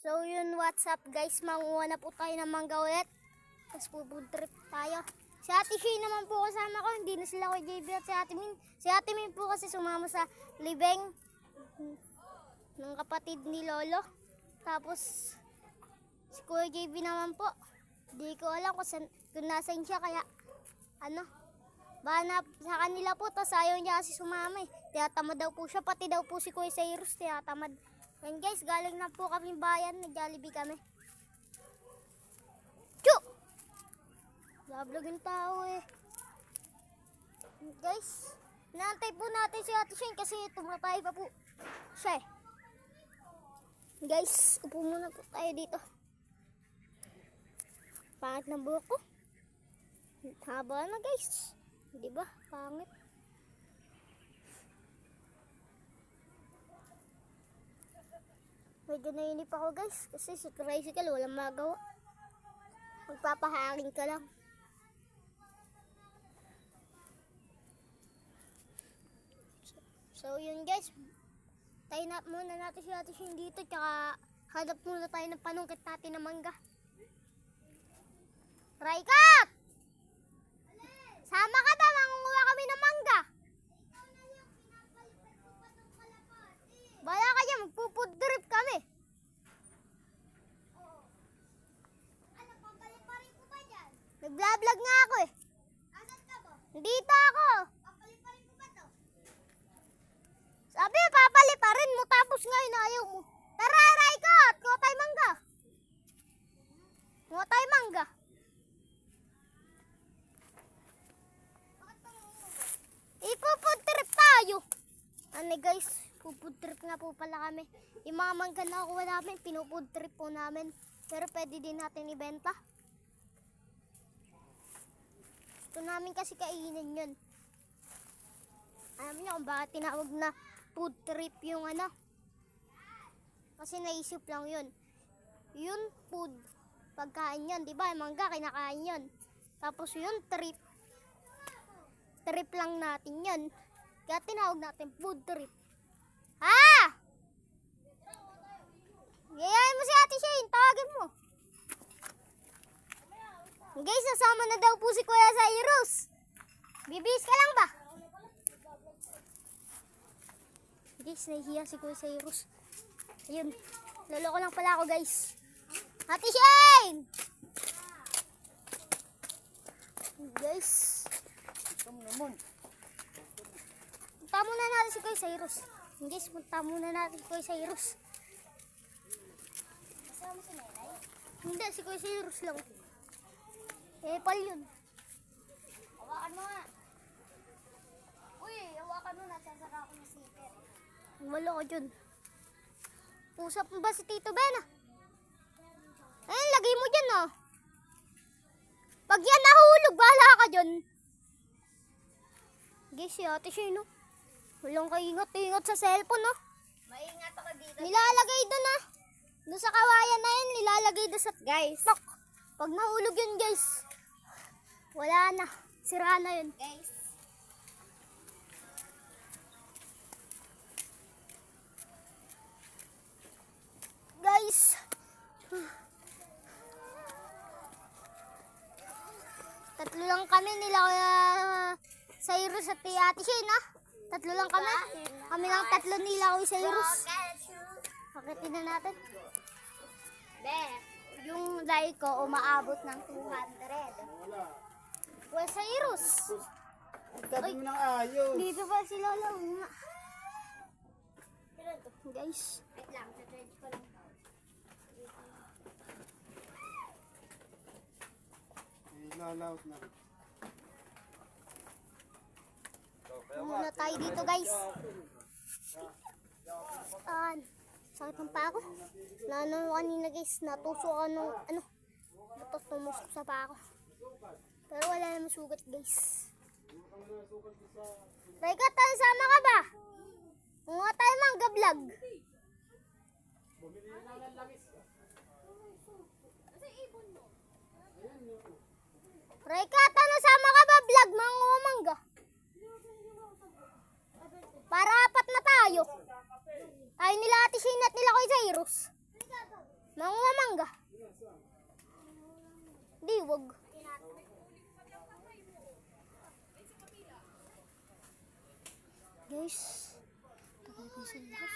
So yun, what's up guys, manguha na po tayo ng mangga ulit. Tapos food trip tayo. Si Ate Shay naman po kasama ko, hindi na sila kay JB at si Ate Min. Si Ate Min po kasi sumama sa libeng ng kapatid ni Lolo. Tapos si Kuya JB naman po, hindi ko alam kung nasan siya, kaya bana sa kanila po, tapos ayaw niya kasi sumama eh. Tiyatamad daw po siya, pati daw po si Kuya Cyrus tiyatamad. And guys, galing na po kami bayan, nag-Jollibee kami. Chu! Lablog yung tao eh. Guys, inaantay po natin si Ate Shane kasi tumatay pa po siya eh. Guys, upo muna po tayo dito. Pangit ng buhok ko. Haba na guys. Diba? Pangit. Medyo nainip ako guys kasi sa tricycle walang magawa. Magpapahangin ka lang. So yun guys, tayo na muna natin si Ate Shane dito, tsaka hanap muna tayo ng panungkit natin ng mangga. Raikat! Sama ka ba? Mangunguha kami ng mangga. Bala ka dyan, magpo-food trip kami. Nag-vlog nga ako eh. Asan ka ba? Dito ako. Papaliparin mo ba to? Sabi, papaliparin mo, tapos ngayon ayaw mo. Tara, Raikot! Kuha tayo mangga. Kuha tayo mangga. Ipo-food trip tayo. Ano guys, food trip nga po pala kami. Yung mga mangga na nakuha namin, pinu-food trip po namin. Pero pwede din natin ibenta. Gusto namin kasi kainin yun. Alam niyo kung bakit tinawag na food trip yung kasi naisip lang yun. Yun food, pagkain yun, di ba? Mangga, kinakain yun. Tapos yun trip. Trip lang natin yun. Kaya tinawag natin food trip. Ha? Yayain mo si Ate Shane, tawagin mo. Guys, nasama na daw po si Kuya Cyrus. Bibis ka lang ba? Guys, nahihiya si Kuya Cyrus. Ayun, loloko lang pala ako guys. Ate Shane! Guys, punta muna natin si Kuya Cyrus. Guys, punta muna natin si Kuya Cyrus. Kasama mo si Nenay? Hindi, si Kuya Cyrus lang. Pal yun. Hawakan mo nga. Uy, hawakan mo. Nagsasara ako ng sticker. Wala ko dyan. Usap mo ba si Tito Ben Ayun, lagay mo dyan oh. Pag yan nahulog, bahala ka dyan. Guys, si Ate Shane no. Walang kaingat-ingat sa cellphone no. Maingat ako dito. Nilalagay doon ah. Doon sa kawayan na yun, nilalagay doon sa guys. Pag nahulog yun guys, wala na. Sira na yun. Guys. Guys. Tatlo lang kami nila Cyrus at Ate Shane ha. Tatlo lang kami. Kami lang tatlo nila Cyrus. Pakitin na natin. Yung like ko umaabot ng 200. Well, Cyrus. Gabi mo ng ayos. Dito pa si Lola. Guys. Wait lang, sa-charge ko lang. Ilalaot na. Muna tayo dito guys. Sakit ng pa ako. Naano kanina guys, natusok ako ng butas tumusok sa pa ako. Pero wala naman sugat guys. Raikat, sama ka ba? Mga tayo mangga vlog. Raikat, sama ka ba vlog? Mga mangga. Para apat na tayo. Ay nila Ate Shane at nila Kuya Cyrus. mangga. Di, wag. Guys. Tagal ko sa labas.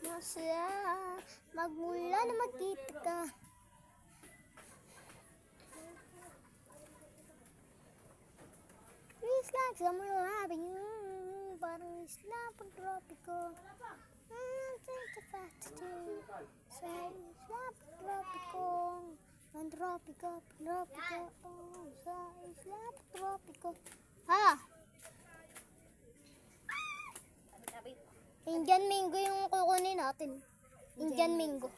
Masaya magmula na magkita ka. Feels like summer having you. Parang isla pag tropiko. Take the fast to say isla pag tropiko. Ang tropiko, tropiko. Sa isla pag tropiko. Ha? Indian mango yung kukunin natin. Indian mango.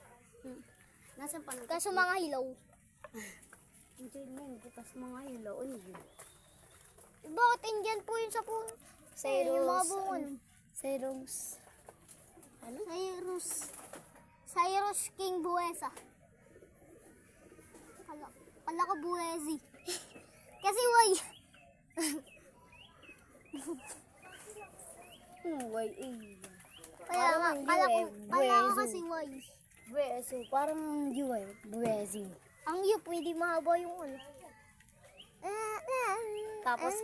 Nasaan pa Kaso mga hilaw. Indian mango, tas mga hilaw. Ano yun? Bakit Indian po yun sa puno? Yung mga bungon. Cyrus. Ano? Cyrus King Buesa. Kala ko Buesi. Kasi why? Kaya nga, kala ko kasi why. Bueso, parang Juwe. Buesi. Ang yu, pwede mahaba yung ano. Tapos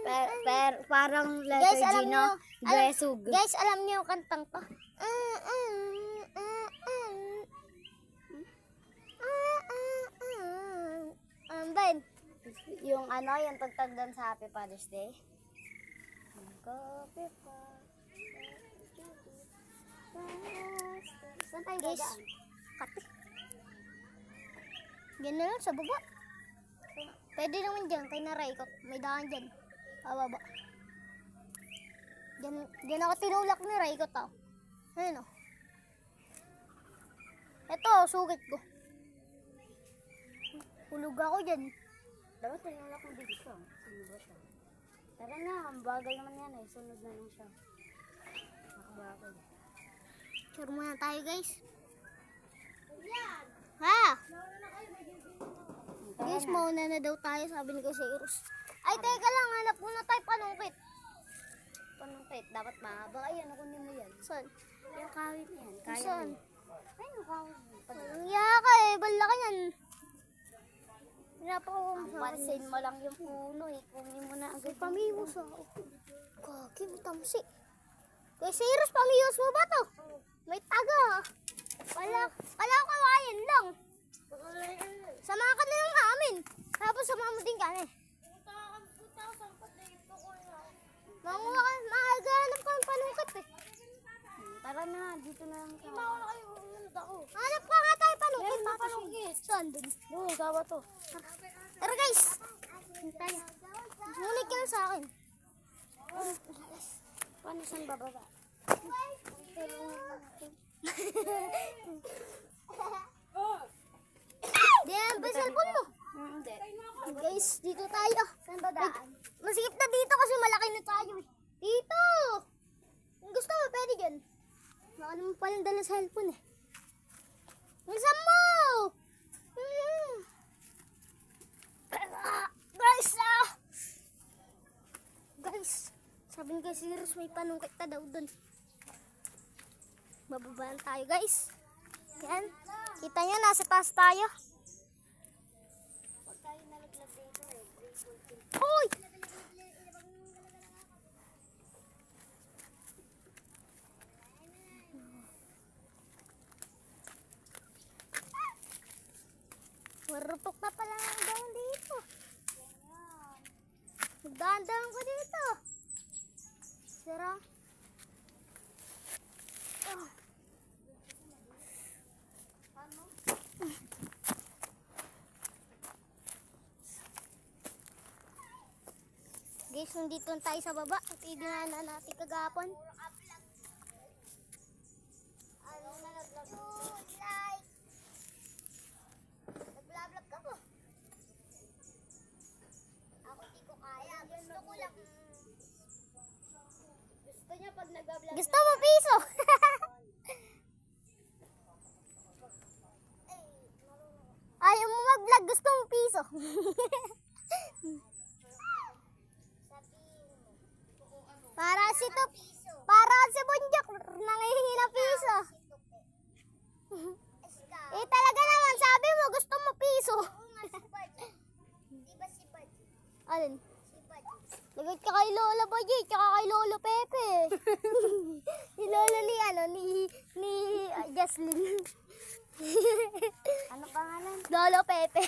parang Guys, letter G, alam no? nyo, Buesug. guys, alam niyo yung kantang to. Ben, Yung ano, yung tagtagdan sa Happy Father's Day. Happy Saan tayo guys, dadaan? kati. Ganun lang sa baba. Pwede naman dyan, kay Naray ko. May daan dyan. Pababa. Dyan ako tinulak ni Ray ko tao. Ayun o. Ito, sugit ko. Hulog ako dyan. Dapat tinulak mo dito siya. Sino ba siya? Tara na, ang bagal naman yan eh. Sunod na lang siya. Nakabagal. Sure muna tayo guys. Ha? Guys, mauna na daw tayo, sabi ni Kasi Eros. Ay, teka lang, hanap muna tayo panungkit. Panungkit, dapat mahaba. Ayan, kunin mo yan. Saan? Yung kawit na yan. Kaya Saan? mo. Ay, yung kawit. Ang yaka eh, bala ka yan. Pinapakawang Ang sa akin. pansin mo lang yung puno eh. Kunin mo na agad. Pamimos ako. Kaki, may tamsi. Kasi Eros, pamimos mo ba to? May taga. Wala ko kawayan lang. Sama ka na lang namin. Tapos sama mo din kami. Magahanap ka ng panungkit eh. Tara na, dito na lang tayo. Hanap ka nga tayo panungkit. Saan dun? Doon, gawa to. Tara guys. Tayo. Ngunit ka na sa akin. Paano saan bababa? Diyan ba cellphone mo? Hindi. Guys, dito tayo. Saan ba daan? Masikip na dito kasi malaki na tayo eh. Dito! Kung gusto mo, pwede dyan. Baka naman palang dala sa cellphone eh. Bilisan mo! Guys, Guys, sabi ni kasi Rose may panungkit na daw dun. Bababaan tayo guys. Yan. Kita nyo, nasa taas tayo. Hoy! Marupok na pala ang daon dito. Magdaan-daan ko dito. Sira. Guys, nandito tayo sa baba at idinaanan natin kagapon. Nag-vlog ka po. Ako di ko kaya. Gusto ko lang. Gusto niya pag nag-vlog. Gusto mo piso? Roslyn. Ano pangalan? Lolo Pepe.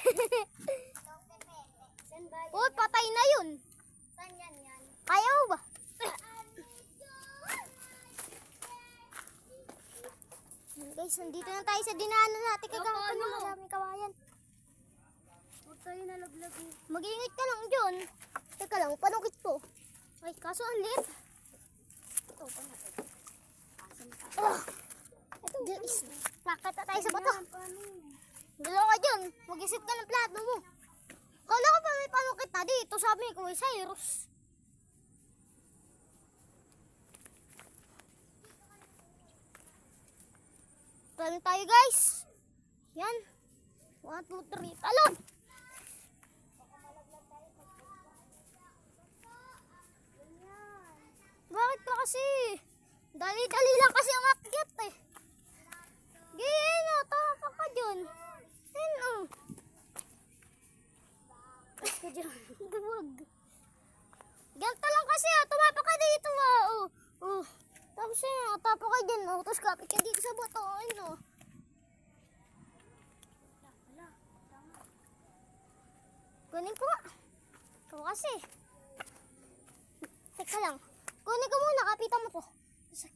Saan ba yun? Uy, patay na yun. Saan yan? Kaya mo ba? Guys, nandito na tayo sa dinaanan natin kagahapon na maraming kawayan. Huwag tayo nalaglag eh. Mag-iingat ka lang dyan. Teka lang, panukit ko. Ay, kaso ang liit. Ito, pangatid. Asan pa? Ito, guys. Pakat na tayo sa bato. Paano? Dalawa ka dyan. Mag-isip ka ng plato mo. Kala ko pa may panukit na dito. Sabi ko, Cyrus. Talon tayo, guys. Yan. 1, 2, 3. Talon! Bakit pa kasi? Dali-dali lang kasi ang akyat eh. Gaya na, tama ka dyan. Yan oh. Ka dyan. Duwag. Ganto lang kasi ah, tumapa ka dito ah. Oh. Oh. Tapos yun, tapa ka dyan oh. Tapos kapit ka dito sa bato. Ayun oh. Kunin ko nga. Ikaw kasi. Teka lang. Kunin ko muna, kapitan mo to.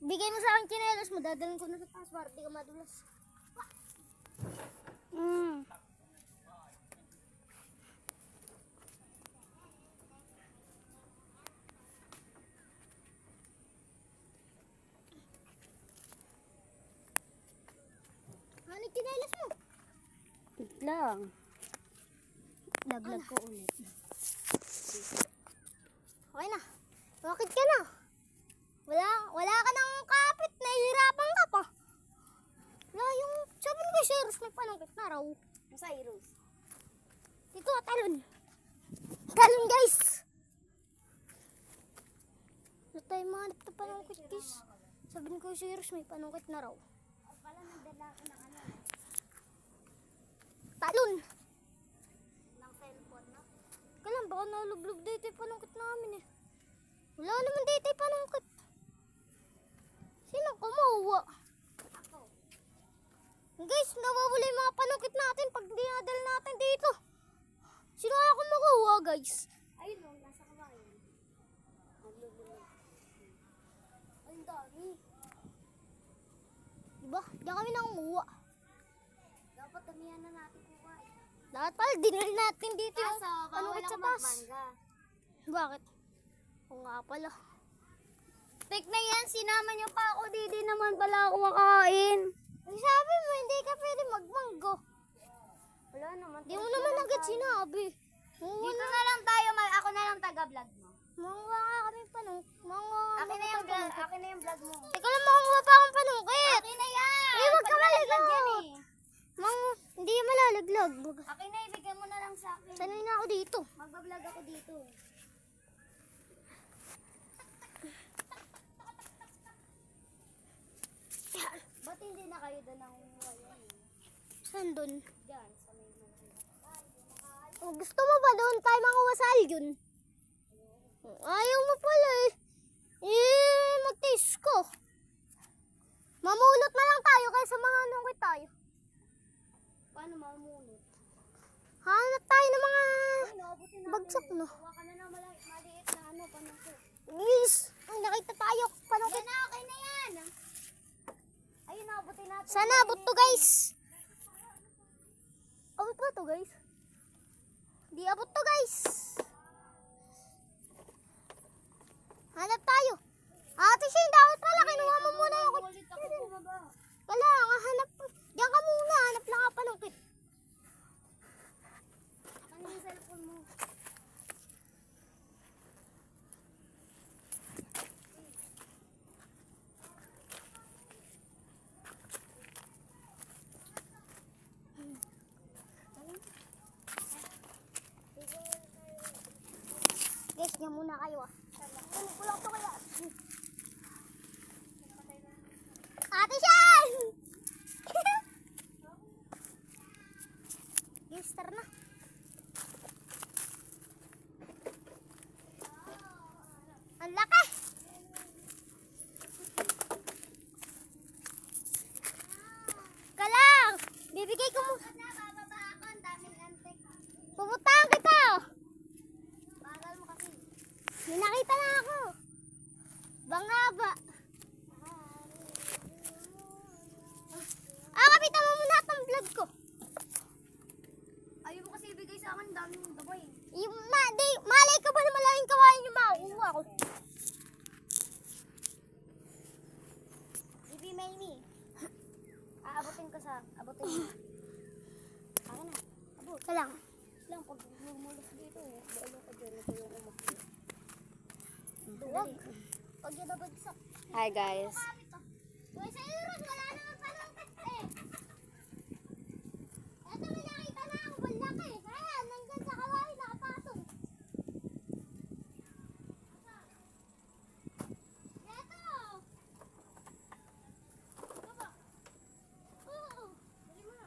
Bigay mo sa akin chinelas mo, dadalhin ko na sa taas para di ka madulas. Ano yung chinelas mo? Wait lang. Laglag ko ulit. Okay na. Bakit ka na? Wala ka nang kapit. Nahihirapan ka pa. Wala yung, sabi ko si Cyrus may panangkit na raw. Cyrus. Dito, talon. Talon, guys. Wala tayo mahanap na panangkit, guys. Sabi ko si Cyrus may panangkit na raw. Pala nagdala ko ng ano. Talon. Ng cellphone, no? Kailan, baka nalublog dito yung panangkit namin eh. Wala naman dito yung panangkit. Sino kumuha? Ako. Guys, nawawala yung mga panungkit natin pag dinadal natin dito. Sino kaya kumukuha, guys? Ayun o, nasa kabayan. Maglulunod. Ay, ang dami. Diba? Diyan kami nangunguha. Dapat damihan na natin kuha. Dapat pala, dinal natin dito yung Kaso, panungkit bawal sa ako taas. magmangga. Bakit? Oo nga pala. Tek na yan, sinama niyo pa ako. Di naman pala ako makain. Ay, sabi mo, hindi ka pwede magmanggo. Wala naman. Di mo naman agad sinabi. Dito na lang tayo, ako na lang taga-vlog mo. Manguha nga kami panungkit. Akin na yung vlog, akin na yung vlog mo. Ikaw lang manguha pa akong panungkit. Akin na yan! Eh, wag ka Paglalaglag maligaw. yan eh. Hindi yan malalaglag. Akin na, ibigay mo na lang sa akin. Sanay na ako dito. Magbablog ako dito eh. Ba't hindi na kayo doon ang wala eh? Saan doon? Diyan, sa may mga. Oh, gusto mo ba doon tayo manguha sa alyon? Ayaw mo pala eh. Mag-taste ko. Mamulot na lang tayo kaysa manganungkit tayo. Paano mamunot? Hanap tayo ng mga Ay, nakabuti natin. bagsak no. Kuha ka na ng maliit na ano, panungkit. Yes! Ay, nakita tayo. Panungkit. Yan na, okay na yan. Ayun, nakabuti natin. Sana abot to guys. Abot ba to guys? Di abot to guys. Hanap tayo. Ate Shane, dapat pala kinuha mo muna yung Ulit ako bumaba. wala, nga hanap. Diyan ka muna, hanap lang ka panungkit. Ano yung cellphone mo? Guys, diyan muna kayo ah. Kulang to kaya. Ate Shane! Guys, tara na. Ang laki! Maymay. Aabutin ko sa... Abutin mo. Akin na. Abot. Ito lang. Lang, pag lumulas dito, balo ka dyan. Ito yung umakit. Duwag. Pag yun nabagsak. Hi guys. Uy, sa Iros, wala naman palangkat eh. Eto, may nakita na ang bulak eh. Ayan, nandyan sa kawali, nakapasok. Eto! Ano ba? Oo. Dali mo na.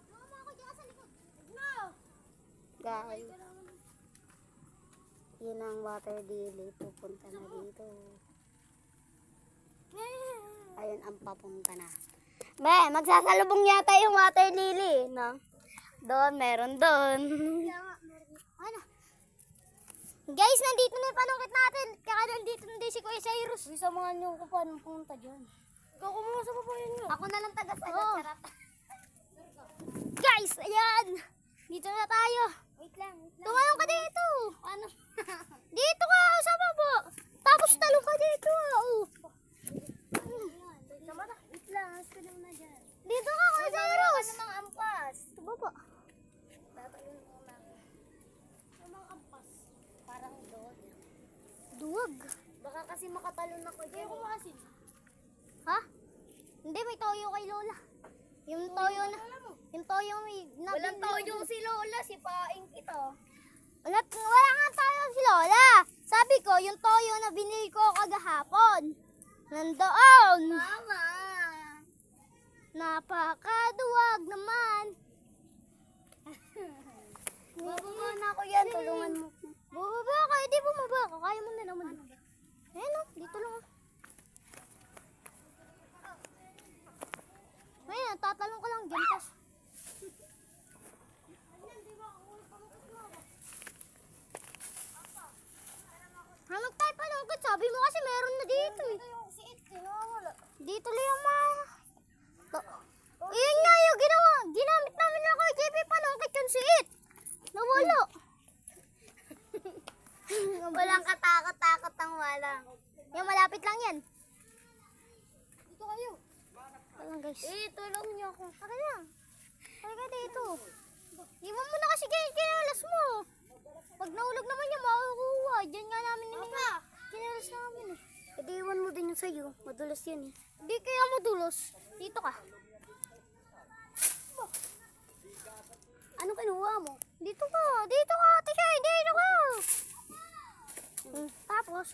Mama ako dyan sa likod. No! Guys. Yun ang water lily. Pupunta na dito. Ayun ang papunta na. Be, magsasalubong yata yung water lily, no? Doon, meron doon. Ano? Guys, nandito na yung panungkit natin. Kaya nandito na din si Kuya Cyrus. Uy, samahan niyo ko paano pumunta dyan. Ikaw kumuha sa babayan niyo. Ako na lang taga-sagot. Charot. Guys, ayan. Dito na tayo. Wait lang, wait lang. Tumalong ka dito. Ano? Dito ka sa baba. Tapos talong ka dito. Oh. Sama na. Wait lang, alas ka na dyan. Dito ka, Kuya Cyrus. Ano mga ampas? Sa baba. Tatayin mo na. Ano mga ampas? Parang doon. Duwag. Baka kasi makatalon ako dyan. Kaya kumasin. Ha? Hindi, may toyo kay Lola. Yung toyo na. Yung toyo may... Walang toyo si Lola, si Paing kita. Wala nga tayo si Lola. Sabi ko, yung toyo na binili ko kagahapon. Nandoon. Mama! Napakaduwag naman. Bababa na ako yan, tulungan mo. Bumaba ka, hindi bumaba ka. Kaya mo na naman. Ayan o, dito lang. Ayan, tatalong ka lang dyan. Tas. Hanap tayo palungkot. Sabi mo kasi meron na dito eh. Yung si It, wala. Dito lang yung mga... Ayun nga yung ginawa. Ginamit namin na kay JP palungkot yung siit. Nawala. Walang katakot-takot ang wala. Yung malapit lang yan. Dito kayo. Walang guys. Tulong niyo ako. Akin lang. Halika dito. Iwan mo na kasi kinalas mo. Pag nahulog naman yan, makukuha. Diyan nga namin kinalas namin eh. Hindi, iwan mo din yung sa'yo. Madulas yan eh. Hindi kaya mo dulos. Dito ka. Ano kinuha mo? Dito ka. Dito ka, ate siya. Dito ka. Tapos,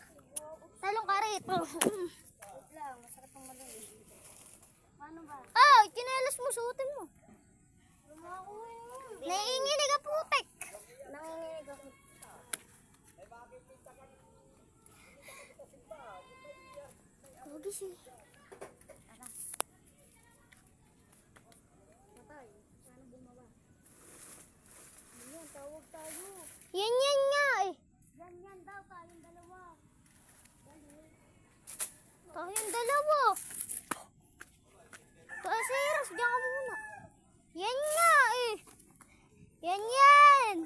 talong ka rito. Wait lang, masarap ang malaki. Paano ba? Ah, kinalas mo, suotin mo. Naiinginig ang putek. Nanginginig ako. Huwag siya. Matay. Paano bumaba? Ayan, tawag tayo. Yan nga eh. Yan daw, tayong dalawa. Tayong dalawa. Kasiras, diyan ka muna. Yan nga eh. Yan.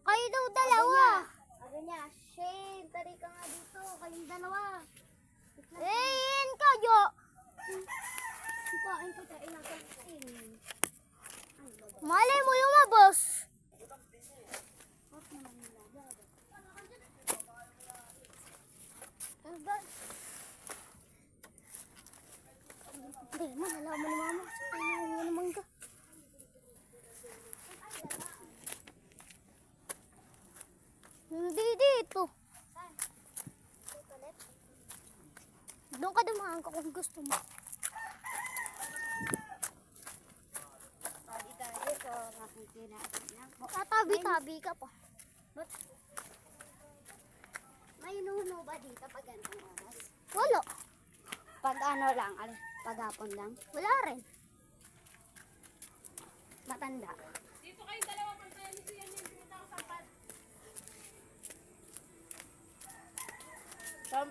Kayo daw dalawa. Ano niya? Shane, tari ka nga dito. Kayong dalawa. Eh, yan kayo. Paano kita ilagasin? Malay mo lumabas. Hindi, malalaman ni mama. Ano naman ka? Hindi dito. Doon ka dumaan ka kung gusto mo. Tabi tayo sa makikina. Tatabi-tabi ka pa. May nuno ba dito pag ganitong oras? Wala. Pag ano lang, paghapon lang. Wala rin. Matanda.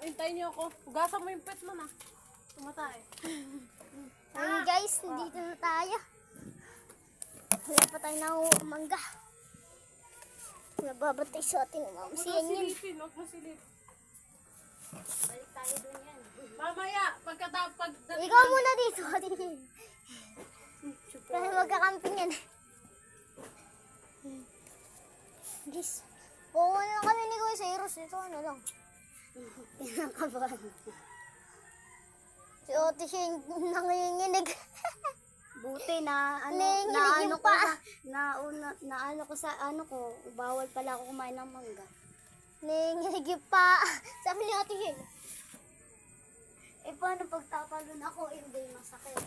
Hintayin niyo ako. Hugasan mo yung pet mo na. Tumatay. Ayun guys, nandito na tayo. Wala pa tayo na mangga. Nababantay sa atin ng mama. Siyan yan. Silipin, huwag mo silip. Balik tayo dun ka muna dito. Kasi magkakamping yan. Guys. Oo na kami ni Kuya Cyrus. Ito ano lang. Pinakabahan. Si Otis siya yung nanginginig. Buti na ano Nanginginig yung paa. na ano ko sa ano ko, bawal pala ako kumain ng mangga. Nanginginig yung paa. Sabi ni Otis yun. Eh paano pag tatalon ako, hindi masakit.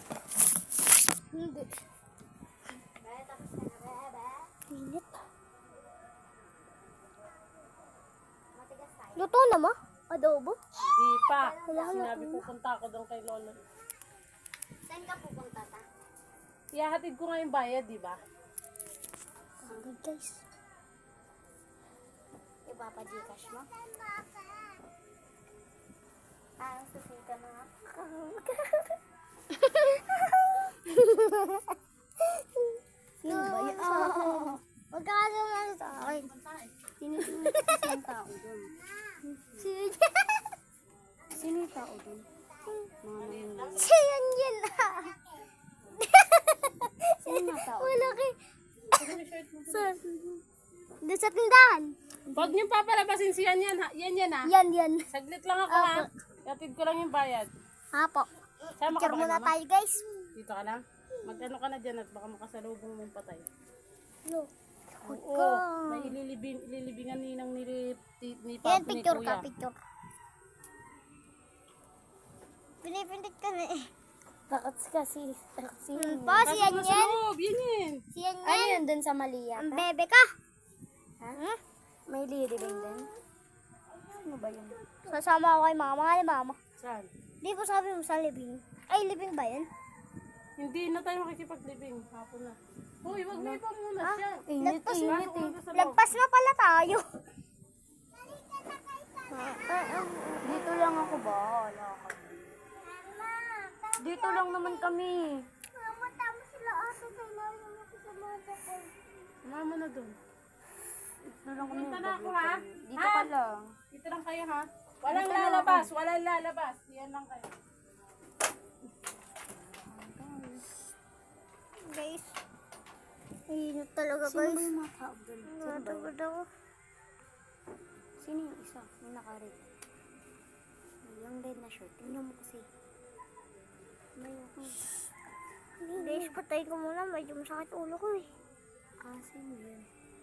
Hindi. Bye, tapos na na, bye. Minit. Matigas tayo. Luto na mo? Adobo? Di pa. Wala, Sinabi pupunta ako doon kay Lolo. Saan ka pupunta ta? Ihahatid ko nga yung bayad, di ba? Agad guys. Ipapa-Gcash mo? Ah, susita na nga. Sino ba yun? Huwag ka kasi umano sa akin. Sino yung tao dun? Sino yung tao dun? Mga nangyayari. Siya yan Sino yung tao? Wala kay... Saan? Doon sa tindahan. Huwag niyo papalabasin si Yan ha. Yan ha. Yan. Saglit lang ako ha. Ihatid ko lang yung bayad. Hapo. Sama ka Picture ba kay muna mama? tayo guys. Dito ka lang. Mag-ano ka na dyan at baka makasalubong mong patay. No. Oo. May ililibingan ninang ni Yan, Papo ni picture Kuya. ka, picture. Pinipindit ka na eh. Bakit kasi? Po, si yan Nasa yan. loob, yan. Si yan Ano yan. yun dun sa Malia? Ang bebe ka. Ha? May lilibing din? Ano ba yun? Sasama ako kay mama. Kaya mama. Saan? Di ba sabi mo sa libing? Ay, libing ba yan? Hindi na tayo makikipaglibing. Hapon na. Uy, wag mo ipa muna siya. Lagpas, Pasok ka na sa loob. lagpas na pala tayo. Dito lang ako ba? Wala ka. Dito lang naman kami. Mama, tama sila aso. Kailangan mo sa mama ko. Mama na doon. Dito lang kami. Punta na ako ha. Dito ka lang. Dito lang kayo ha. Walang lalabas. Walang lalabas. Yan lang kayo. Guys. Init talaga Sino guys. ba yung mga tao dun? Sino ba yun? Natagod ako. Sino yung isa? May nakarit. Yung red na shirt. Tingnan mo kasi. May ako. Guys, patay ko muna. Medyo masakit ulo ko eh. Ah, sino yun?